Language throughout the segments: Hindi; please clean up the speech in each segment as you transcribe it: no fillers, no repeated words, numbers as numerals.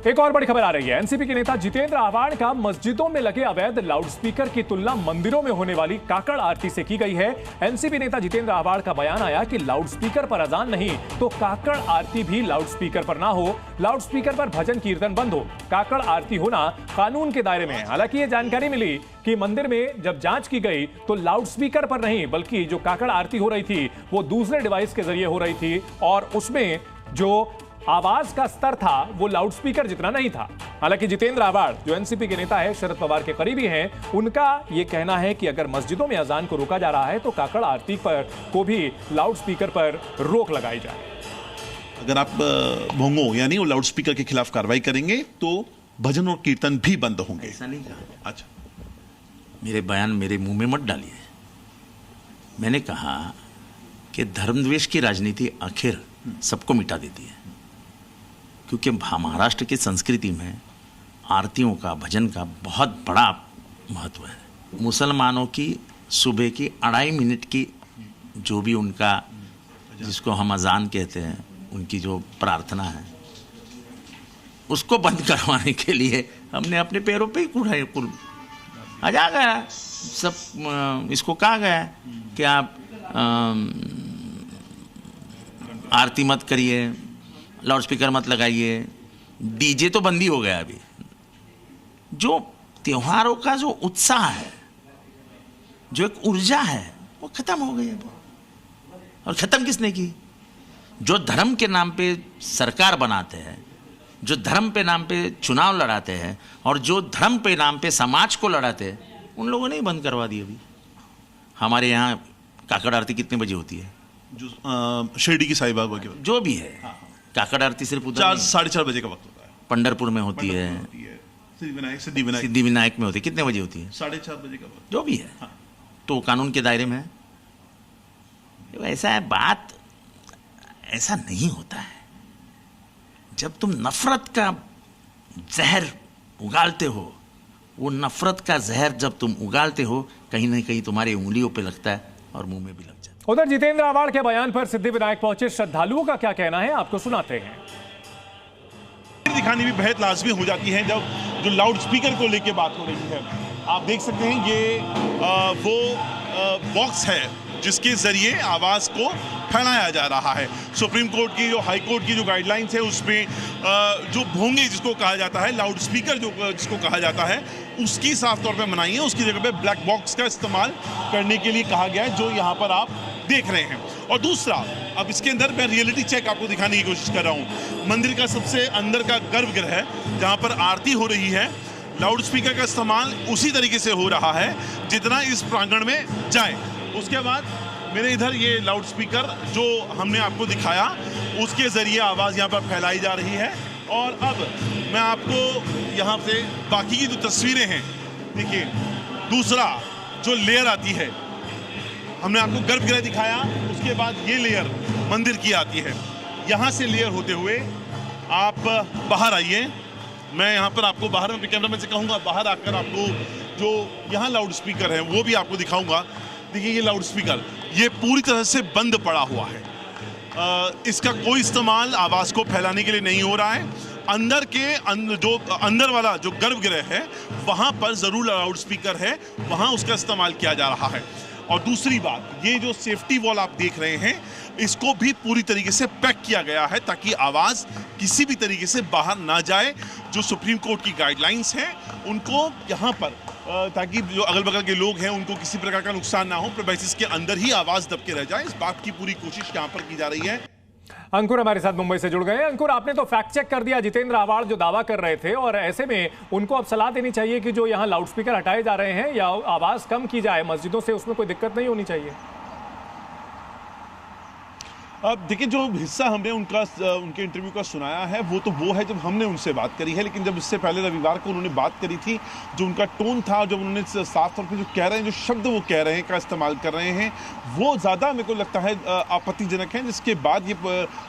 एक और बड़ी खबर आ रही है। एनसीपी के नेता जितेंद्र आव्हाड का मस्जिदों में लगे अवैध लाउडस्पीकर की तुलना मंदिरों में होने वाली काकड़ आरती से की गई है। एनसीपी नेता जितेंद्र आव्हाड का बयान आया कि लाउडस्पीकर पर अजान नहीं तो काकड़ आरती भी लाउडस्पीकर पर ना हो, लाउडस्पीकर पर भजन कीर्तन बंद हो, काकड़ आरती होना कानून के दायरे में है। हालांकि ये जानकारी मिली कि मंदिर में जब जांच की गई तो लाउडस्पीकर पर नहीं बल्कि जो काकड़ आरती हो रही थी वो दूसरे डिवाइस के जरिए हो रही थी और उसमें जो आवाज का स्तर था वो लाउडस्पीकर जितना नहीं था। हालांकि जितेंद्र आव्हाड जो एनसीपी के नेता है, शरद पवार के करीबी हैं, उनका यह कहना है कि अगर मस्जिदों में अजान को रोका जा रहा है तो काकड़ आरती पर को भी लाउडस्पीकर पर रोक लगाई जाए। अगर आप भोंगो यानी वो लाउडस्पीकर के खिलाफ कार्रवाई करेंगे तो भजन और कीर्तन भी बंद होंगे। ऐसा नहीं कहा। अच्छा, मेरे बयान मेरे मुंह में मत डालिए। मैंने कहा कि धर्मद्वेष की राजनीति आखिर सबको मिटा देती है, क्योंकि महाराष्ट्र की संस्कृति में आरतियों का, भजन का बहुत बड़ा महत्व है। मुसलमानों की सुबह की 2.5 मिनट की जो भी उनका, जिसको हम अजान कहते हैं, उनकी जो प्रार्थना है, उसको बंद करवाने के लिए हमने अपने पैरों पे ही कूड़ा कुल आ जा गया। सब इसको कहा गया कि आप आरती मत करिए, लाउडस्पीकर मत लगाइए, डीजे तो बंदी हो गया। अभी जो त्योहारों का जो उत्साह है, जो एक ऊर्जा है, वो खत्म हो गई है। और खत्म किसने की? जो धर्म के नाम पे सरकार बनाते हैं, जो धर्म पे नाम पे चुनाव लड़ाते हैं और जो धर्म पे नाम पे समाज को लड़ाते हैं, उन लोगों ने ही बंद करवा दी। अभी हमारे यहाँ काकड़ आरती कितने बजे होती है? जो शिरडी की साईं बाबा की जो भी है, काकड़ आरती सिर्फ 4-4:30 बजे का वक्त होता है। पंढरपुर में होती है, सिद्धि विनायक में होती है। कितने बजे होती है? 4:30 बजे का वक्त। जो भी है, तो कानून के दायरे में है। ऐसा है, बात ऐसा नहीं होता है। जब तुम नफरत का जहर उगालते हो, वो नफरत का जहर जब तुम उगालते हो, कहीं ना कहीं तुम्हारी उंगलियों पे लगता है और मुंह में भी लग जाता है। उधर जितेंद्र आव्हाड के बयान पर सिद्धि विनायक पहुंचे श्रद्धालुओं का क्या कहना है, आपको सुनाते हैं। दिखानी भी बेहद लाजमी हो जाती है जब जो लाउड स्पीकर को लेके बात हो रही है। आप देख सकते हैं ये वो बॉक्स है जिसके जरिए आवाज को फैलाया जा रहा है। सुप्रीम कोर्ट की, जो हाई कोर्ट की जो गाइडलाइंस है, उसमें जो भोंगे जिसको कहा जाता है, लाउड स्पीकर जो जिसको कहा जाता है, उसकी साफ तौर पे मनाही है। उसकी जगह पे ब्लैक बॉक्स का इस्तेमाल करने के लिए कहा गया है, जो यहाँ पर आप देख रहे हैं। और दूसरा, अब इसके अंदर मैं रियलिटी चेक आपको दिखाने की कोशिश कर रहा हूँ। मंदिर का सबसे अंदर का गर्भगृह है जहाँ पर आरती हो रही है। लाउड स्पीकर का इस्तेमाल उसी तरीके से हो रहा है जितना इस प्रांगण में जाए। उसके बाद मेरे इधर ये लाउड स्पीकर जो हमने आपको दिखाया, उसके जरिए आवाज़ यहाँ पर फैलाई जा रही है। और अब मैं आपको यहाँ से बाकी की जो तस्वीरें हैं, देखिए, दूसरा जो लेयर आती है, हमने आपको गर्भगृह दिखाया, उसके बाद ये लेयर मंदिर की आती है। यहाँ से लेयर होते हुए आप बाहर आइए। मैं यहाँ पर आपको बाहर में कैमरामैन से कहूँगा, बाहर आकर आपको जो यहाँ लाउड स्पीकर है वो भी आपको दिखाऊंगा। देखिए, ये लाउड स्पीकर ये पूरी तरह से बंद पड़ा हुआ है। इसका कोई इस्तेमाल आवाज़ को फैलाने के लिए नहीं हो रहा है। अंदर वाला जो गर्भगृह है वहाँ पर ज़रूर लाउड स्पीकर है, वहाँ उसका इस्तेमाल किया जा रहा है। और दूसरी बात, ये जो सेफ्टी वॉल आप देख रहे हैं, इसको भी पूरी तरीके से पैक किया गया है ताकि आवाज़ किसी भी तरीके से बाहर ना जाए। जो सुप्रीम कोर्ट की गाइडलाइंस हैं उनको यहाँ पर, ताकि जो अगल बगल के लोग हैं उनको किसी प्रकार का नुकसान ना हो, प्रीमाइसेस के अंदर ही आवाज़ दब के रह जाए, इस बात की पूरी कोशिश यहाँ पर की जा रही है। अंकुर हमारे साथ मुंबई से जुड़ गए हैं। अंकुर, आपने तो फैक्ट चेक कर दिया जितेंद्र आव्हाड जो दावा कर रहे थे, और ऐसे में उनको अब सलाह देनी चाहिए कि जो यहाँ लाउडस्पीकर हटाए जा रहे हैं या आवाज कम की जाए मस्जिदों से, उसमें कोई दिक्कत नहीं होनी चाहिए। अब देखिए, जो हिस्सा हमने उनके इंटरव्यू का सुनाया है वो है जब हमने उनसे बात करी है। लेकिन जब इससे पहले रविवार को उन्होंने बात करी थी, जो उनका टोन था, जब उन्होंने साफ तौर पे जो कह रहे हैं, जो शब्द वो कह रहे हैं का इस्तेमाल कर रहे हैं, वो ज़्यादा मेरे को लगता है आपत्तिजनक है। जिसके बाद ये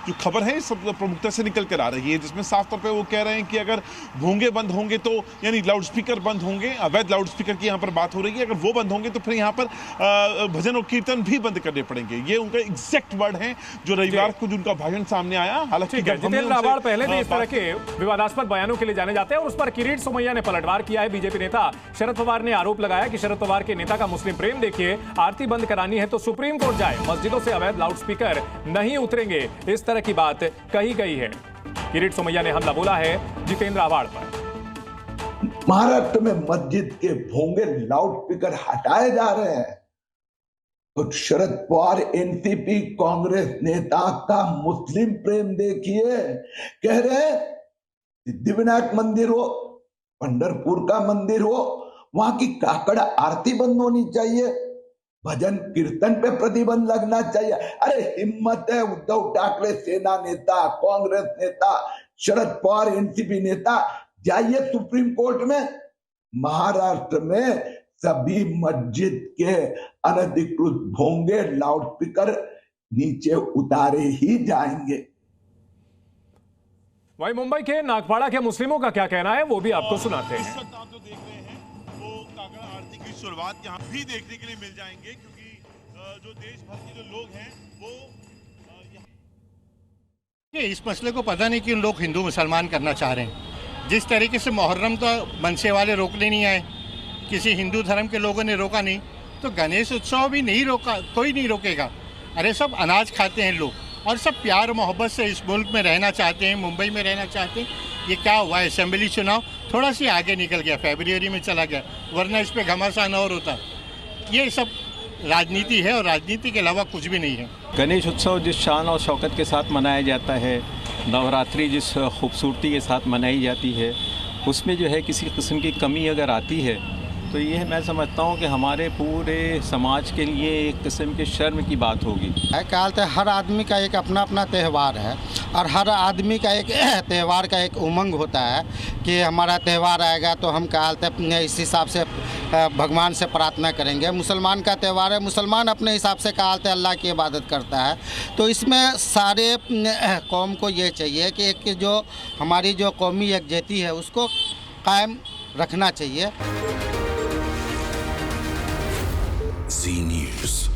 जो खबर है सब प्रमुखता से निकल कर आ रही है, जिसमें साफ तौर पर वो कह रहे हैं कि अगर भोंगे बंद होंगे तो, यानी लाउड स्पीकर बंद होंगे, अवैध लाउड स्पीकर की यहाँ पर बात हो रही है, अगर वो बंद होंगे तो फिर यहाँ पर भजन और कीर्तन भी बंद करने पड़ेंगे। ये उनका एग्जैक्ट वर्ड है जो रविवार को जो उनका भाषण सामने आया। हालांकि ठीक है, जब हमने जितेंद्र उनसे, आव्हाड पहले भी इस तरह बात- के विवादास्पद बयानों के लिए जाने जाते हैं और उस पर किरीट सोमैया ने पलटवार किया है। बीजेपी नेता शरद पवार ने आरोप लगाया कि शरद पवार के नेता का मुस्लिम प्रेम देखिए, आरती बंद करानी है तो सुप्रीम कोर्ट जाए, मस्जिदों से अवैध लाउडस्पीकर नहीं उतरेंगे, इस तरह की बात कही गई है। किरीट सोमैया ने हमला बोला है जितेंद्र आव्हाड पर। महाराष्ट्र में मस्जिद के भोंगे लाउडस्पीकर हटाए जा रहे हैं तो शरद पवार एनसीपी कांग्रेस नेता का मुस्लिम प्रेम देखिए। कह रहे सिद्धिविनायक मंदिर हो, पंढरपुर का मंदिर हो, वहां की काकड़ आरती बंद होनी चाहिए, भजन कीर्तन पे प्रतिबंध लगना चाहिए। अरे हिम्मत है उद्धव ठाकरे सेना नेता, कांग्रेस नेता, शरद पवार एनसीपी नेता, जाइए सुप्रीम कोर्ट में। महाराष्ट्र में सभी मस्जिद के अनधिकृत भोंगे लाउडस्पीकर नीचे उतारे ही जाएंगे। वहीं मुंबई के नागपाड़ा के मुस्लिमों का क्या कहना है वो भी आपको सुनाते इस हैं। वक्त आप जो देख रहे हैं वो काकड़ आरती की शुरुआत यहाँ भी देखने के लिए मिल जाएंगे, क्योंकि जो देश भर के जो लोग हैं वो इस मसले को पता नहीं क्यों लोग हिंदू मुसलमान करना चाह रहे हैं। जिस तरीके से मुहर्रम तो मनसे वाले रोकने नहीं आए, किसी हिंदू धर्म के लोगों ने रोका नहीं, तो गणेश उत्सव भी नहीं रोका, कोई नहीं रोकेगा। अरे सब अनाज खाते हैं लोग और सब प्यार मोहब्बत से इस मुल्क में रहना चाहते हैं, मुंबई में रहना चाहते हैं। ये क्या हुआ, असेंबली चुनाव थोड़ा सी आगे निकल गया, फरवरी में चला गया, वरना इस पर घमासान और होता। ये सब राजनीति है और राजनीति के अलावा कुछ भी नहीं है। गणेश उत्सव जिस शान और शौकत के साथ मनाया जाता है, नवरात्रि जिस खूबसूरती के साथ मनाई जाती है, उसमें जो है किसी किस्म की कमी अगर आती है तो ये मैं समझता हूँ कि हमारे पूरे समाज के लिए एक किस्म की शर्म की बात होगी। ख्याल है हर आदमी का एक अपना अपना त्यौहार है और हर आदमी का एक त्यौहार का एक उमंग होता है कि हमारा त्यौहार आएगा तो हम क्या इस हिसाब से भगवान से प्रार्थना करेंगे। मुसलमान का त्यौहार है, मुसलमान अपने हिसाब से कहते अल्लाह की इबादत करता है। तो इसमें सारे कौम को ये चाहिए कि एक जो हमारी जो कौमी यकजहती है उसको कायम रखना चाहिए। Z News.